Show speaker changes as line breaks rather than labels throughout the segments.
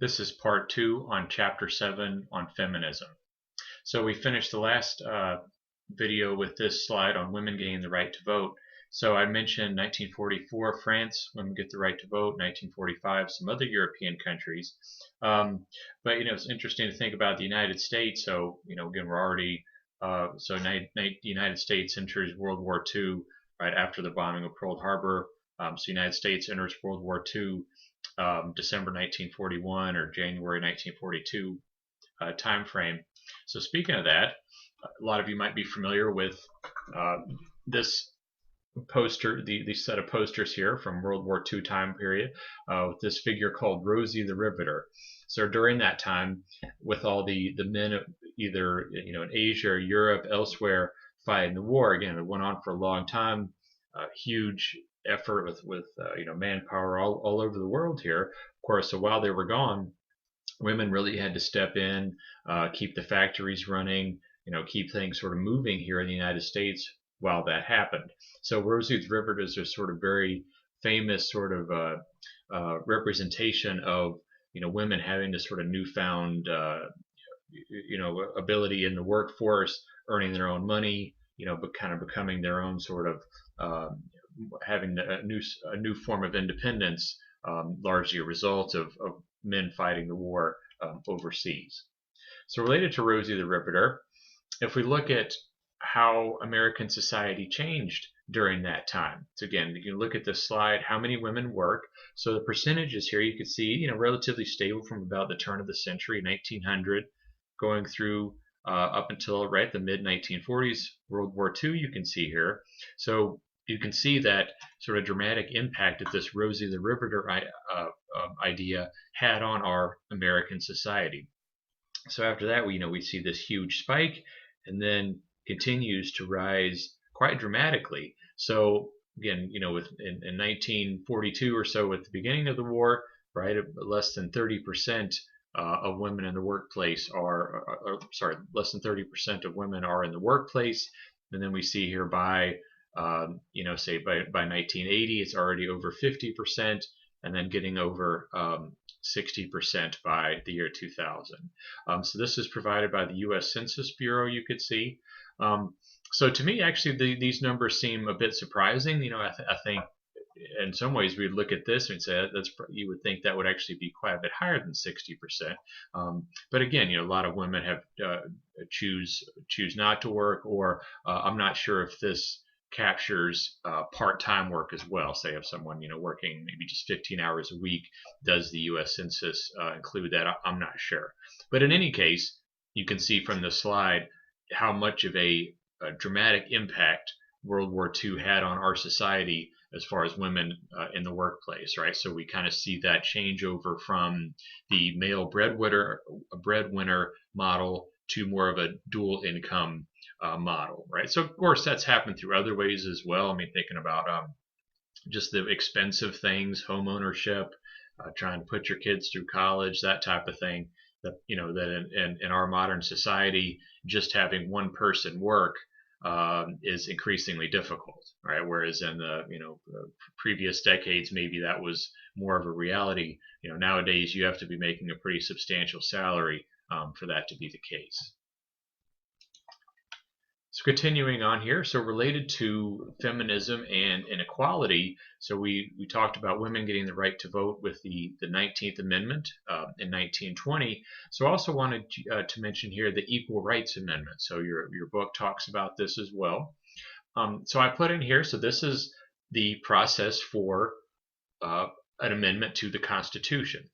This is part 2 on chapter 7 on feminism. So we finished the last video with this slide on women getting the right to vote. So I mentioned 1944, France, women get the right to vote, 1945, some other European countries. But it's interesting to think about the United States. So, again, we're already, the United States enters World War II right after the bombing of Pearl Harbor. So the United States enters World War II December 1941 or January 1942 time frame. So speaking of that, a lot of you might be familiar with this poster, the set of posters here from World War II time period, with this figure called Rosie the Riveter. So during that time, with all the men either in Asia or Europe, elsewhere, fighting the war, again, it went on for a long time, huge effort with manpower all over the world here, of course. So while they were gone, women really had to step in, keep the factories running, keep things sort of moving here in the United States while that happened. So Rosie's River is a sort of very famous sort of representation of women having this sort of newfound ability in the workforce, earning their own money, but kind of becoming their own sort of having a new form of independence, largely a result of men fighting the war overseas. So related to Rosie the Riveter, if we look at how American society changed during that time. So again, you can look at this slide, how many women work. So the percentages here, you can see, relatively stable from about the turn of the century, 1900, going through up until the mid 1940s, World War II, you can see here. So you can see that sort of dramatic impact that this Rosie the Riveter idea had on our American society. So after that, we see this huge spike, and then continues to rise quite dramatically. So again, in 1942 or so, at the beginning of the war, right, less than 30% of women in the workplace less than 30% of women are in the workplace, and then we see here by say by 1980, it's already over 50%, and then getting over 60% by the year 2000. So this is provided by the U.S. Census Bureau, you could see. So to me, actually, these numbers seem a bit surprising. I think in some ways we'd look at this and say you would think that would actually be quite a bit higher than 60%. But again, a lot of women have choose not to work, or I'm not sure if this captures part-time work as well. Say if someone working maybe just 15 hours a week, does the U.S. Census include that? I'm not sure. But in any case, you can see from the slide how much of a dramatic impact World War II had on our society as far as women in the workplace, right? So we kind of see that change over from the male breadwinner model to more of a dual income model, right? So of course that's happened through other ways as well. I mean, thinking about just the expensive things, home ownership, trying to put your kids through college, that type of thing. That that in our modern society, just having one person work is increasingly difficult, right? Whereas in the previous decades, maybe that was more of a reality. Nowadays you have to be making a pretty substantial salary for that to be the case. So continuing on here, so related to feminism and inequality, so we talked about women getting the right to vote with the 19th Amendment in 1920. So I also wanted to mention here the Equal Rights Amendment. So your book talks about this as well. So I put in here, so this is the process for an amendment to the Constitution.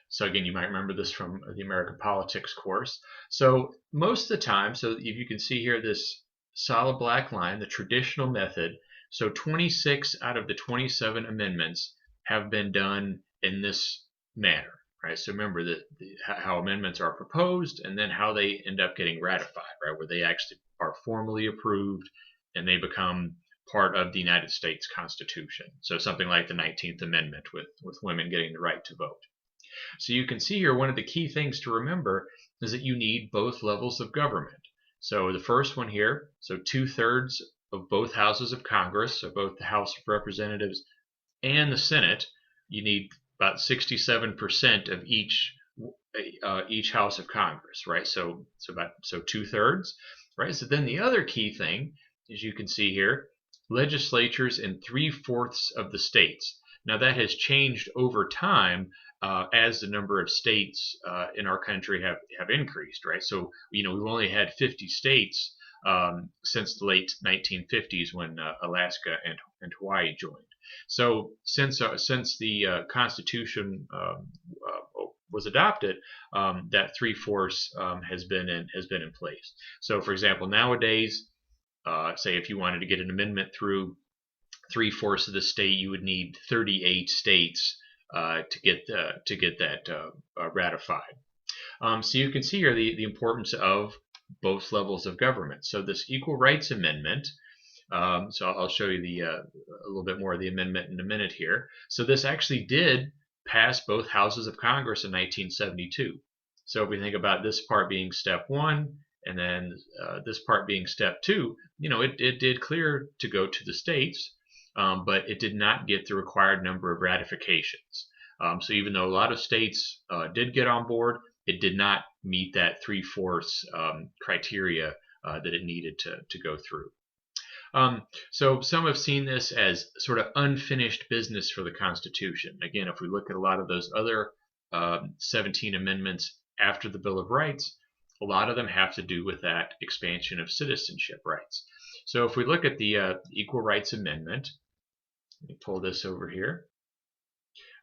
So again, you might remember this from the American politics course. So most of the time, so if you can see here this solid black line, the traditional method, so 26 out of the 27 amendments have been done in this manner, right? So remember that how amendments are proposed and then how they end up getting ratified, right? Where they actually are formally approved and they become part of the United States Constitution. So something like the 19th Amendment with women getting the right to vote. So you can see here one of the key things to remember is that you need both levels of government. So the first one here, so 2/3 of both houses of Congress, so both the House of Representatives and the Senate, you need about 67% of each House of Congress, right? So 2/3, right? So then the other key thing, as you can see here, legislatures in 3/4 of the states. Now that has changed over time as the number of states in our country have increased, right? So we've only had 50 states since the late 1950s when Alaska and Hawaii joined. So since the Constitution was adopted, that 3/4 has been in place. So, for example, nowadays, say if you wanted to get an amendment through 3/4 of the state, you would need 38 states to get that ratified. So you can see here the importance of both levels of government. So this Equal Rights Amendment. So I'll show you a little bit more of the amendment in a minute here. So this actually did pass both houses of Congress in 1972. So if we think about this part being step one, and then this part being step two, it did clear to go to the states, but it did not get the required number of ratifications. So even though a lot of states did get on board, it did not meet that 3/4 criteria that it needed to go through. So some have seen this as sort of unfinished business for the Constitution. Again, if we look at a lot of those other 17 amendments after the Bill of Rights, a lot of them have to do with that expansion of citizenship rights. So if we look at the Equal Rights Amendment, let me pull this over here.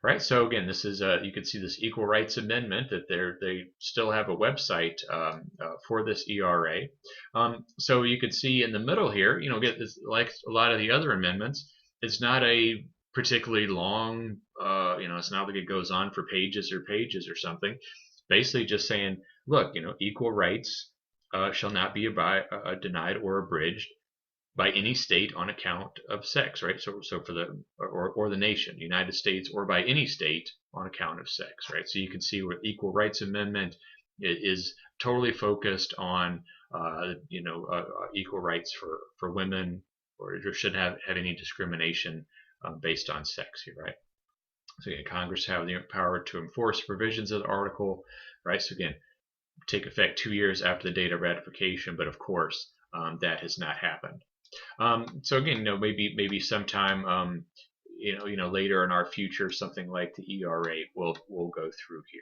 Right. So again, this is you can see this Equal Rights Amendment that they still have a website for this ERA. So you can see in the middle here, get this, like a lot of the other amendments, it's not a particularly long, it's not like it goes on for pages or something. It's basically just saying, look, equal rights shall not be denied or abridged by any state on account of sex, right? So for the nation, the United States, or by any state on account of sex, right? So you can see where Equal Rights Amendment is totally focused on, equal rights for women, or shouldn't have any discrimination based on sex here, right? So again, Congress have the power to enforce provisions of the article, right? So again, take effect 2 years after the date of ratification, but of course that has not happened. So again, maybe sometime, later in our future, something like the ERA will go through here.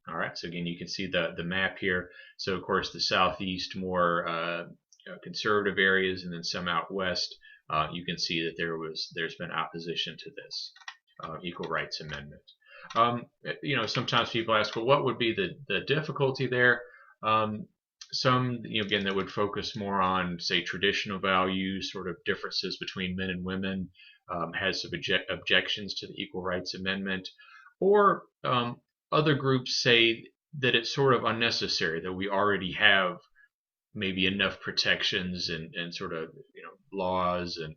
All right. So again, you can see the map here. So of course, the southeast more conservative areas, and then some out west. You can see that there's been opposition to this Equal Rights Amendment. Sometimes people ask, well, what would be the difficulty there? Some, again, that would focus more on, say, traditional values, sort of differences between men and women, has some objections to the Equal Rights Amendment, or other groups say that it's sort of unnecessary, that we already have maybe enough protections and sort of laws and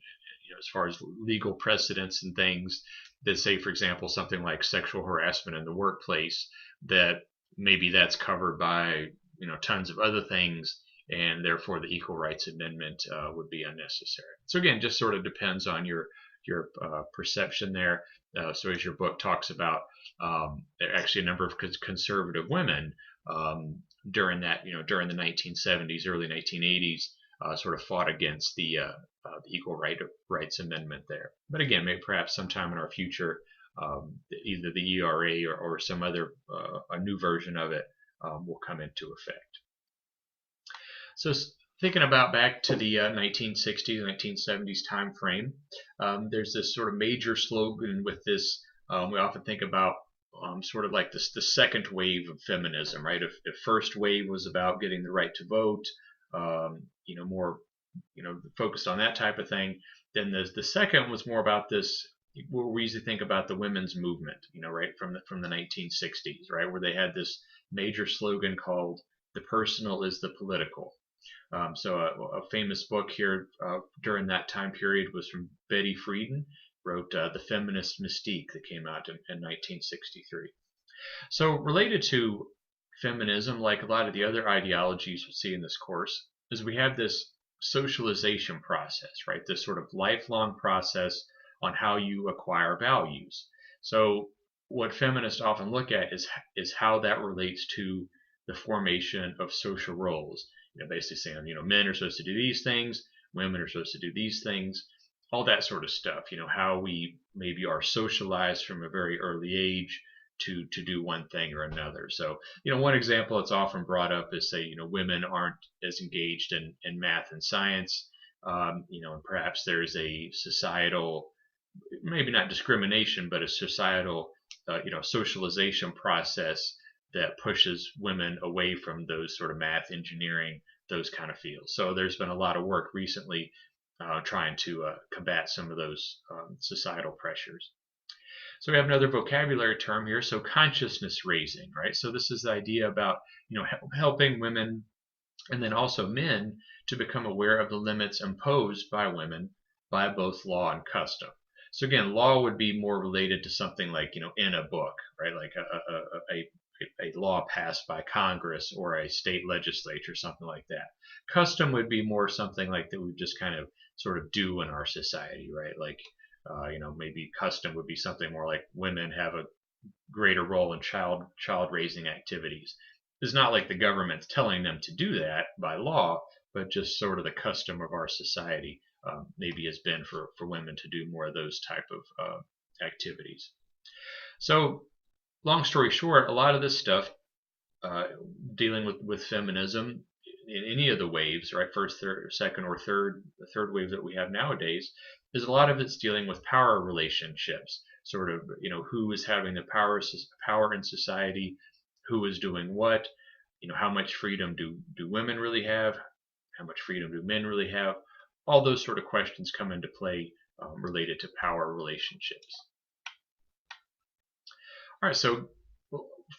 as far as legal precedents and things that say, for example, something like sexual harassment in the workplace, that maybe that's covered by tons of other things, and therefore the Equal Rights Amendment would be unnecessary. So again, just sort of depends on your perception there. So as your book talks about, actually a number of conservative women during the 1970s, early 1980s, sort of fought against the Equal Rights Amendment there. But again, maybe perhaps sometime in our future, either the ERA or some other a new version of it will come into effect. So thinking about back to the 1960s, 1970s time frame, there's this sort of major slogan with this. We often think about sort of like the second wave of feminism, right? If first wave was about getting the right to vote, more focused on that type of thing, then the second was more about this. We usually think about the women's movement, right, from the 1960s, right, where they had this major slogan called "The personal is the political." So a famous book here during that time period was from Betty Friedan, wrote The Feminist Mystique, that came out in 1963. So related to feminism, like a lot of the other ideologies we see in this course, is we have this socialization process, right? This sort of lifelong process on how you acquire values. So what feminists often look at is how that relates to the formation of social roles. Basically saying, men are supposed to do these things, women are supposed to do these things, all that sort of stuff. How we maybe are socialized from a very early age to do one thing or another. So, one example that's often brought up is, say, women aren't as engaged in math and science. And perhaps there's a societal, maybe not discrimination, but a societal, socialization process that pushes women away from those sort of math, engineering, those kind of fields. So there's been a lot of work recently trying to combat some of those societal pressures. So we have another vocabulary term here. So consciousness raising, right? So this is the idea about, helping women and then also men to become aware of the limits imposed by women by both law and custom. So again, law would be more related to something like, in a book, right? Like a law passed by Congress or a state legislature, something like that. Custom would be more something like that we just kind of sort of do in our society, right? Like, maybe custom would be something more like women have a greater role in child raising activities. It's not like the government's telling them to do that by law, but just sort of the custom of our society maybe has been for women to do more of those type of activities. So long story short, a lot of this stuff dealing with feminism in any of the waves, right? First, third, second, or third, the third wave that we have nowadays, is a lot of it's dealing with power relationships. Sort of, who is having the power in society, who is doing what, how much freedom do women really have, how much freedom do men really have. All those sort of questions come into play related to power relationships. All right, so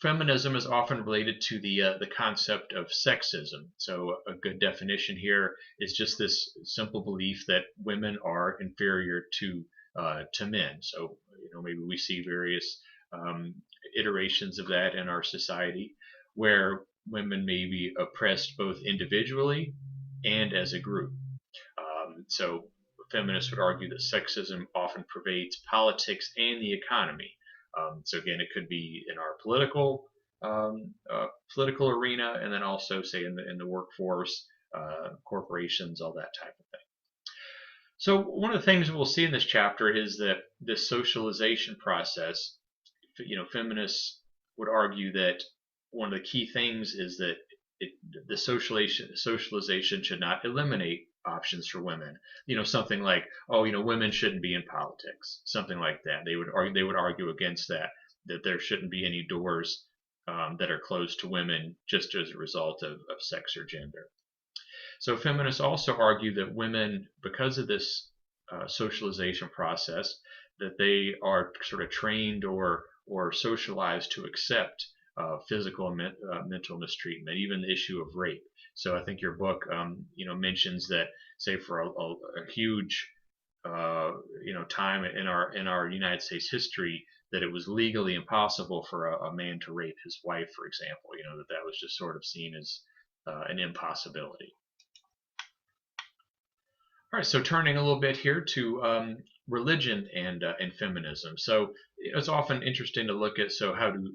feminism is often related to the concept of sexism. So a good definition here is just this simple belief that women are inferior to men. So maybe we see various iterations of that in our society, where women may be oppressed both individually and as a group. So feminists would argue that sexism often pervades politics and the economy. So again, it could be in our political arena, and then also say in the workforce, corporations, all that type of thing. So one of the things we'll see in this chapter is that this socialization process, feminists would argue that one of the key things is that the socialization should not eliminate options for women. Something like, women shouldn't be in politics, something like that. They would argue against that there shouldn't be any doors that are closed to women just as a result of sex or gender. So feminists also argue that women, because of this socialization process, that they are sort of trained or socialized to accept physical and mental mistreatment, even the issue of rape. So I think your book, mentions that, say, for a huge, time in our United States history, that it was legally impossible for a man to rape his wife, for example. That was just sort of seen as an impossibility. All right, so turning a little bit here to religion and feminism. So it's often interesting to look at, so how do the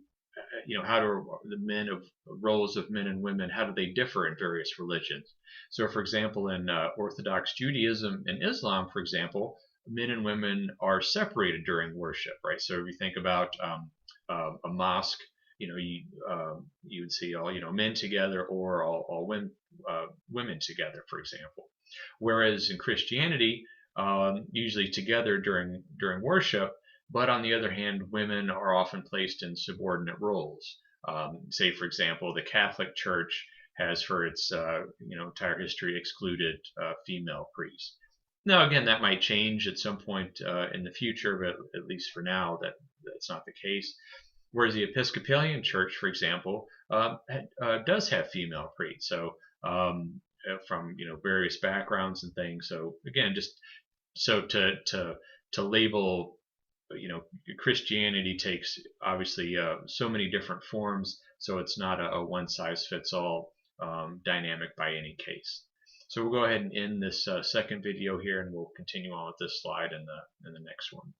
roles of men and women, how do they differ in various religions? So for example, in Orthodox Judaism and Islam, for example, men and women are separated during worship, right? So if you think about a mosque, you would see all men together or all women together, for example. Whereas in Christianity, usually together during worship, but on the other hand, women are often placed in subordinate roles. Say, for example, the Catholic Church has, for its entire history, excluded female priests. Now, again, that might change at some point in the future, but at least for now, that's not the case. Whereas the Episcopalian Church, for example, does have female priests. So from various backgrounds and things. So again, just so to label, Christianity takes obviously so many different forms. So it's not a one size fits all dynamic by any case. So we'll go ahead and end this second video here, and we'll continue on with this slide in the next one.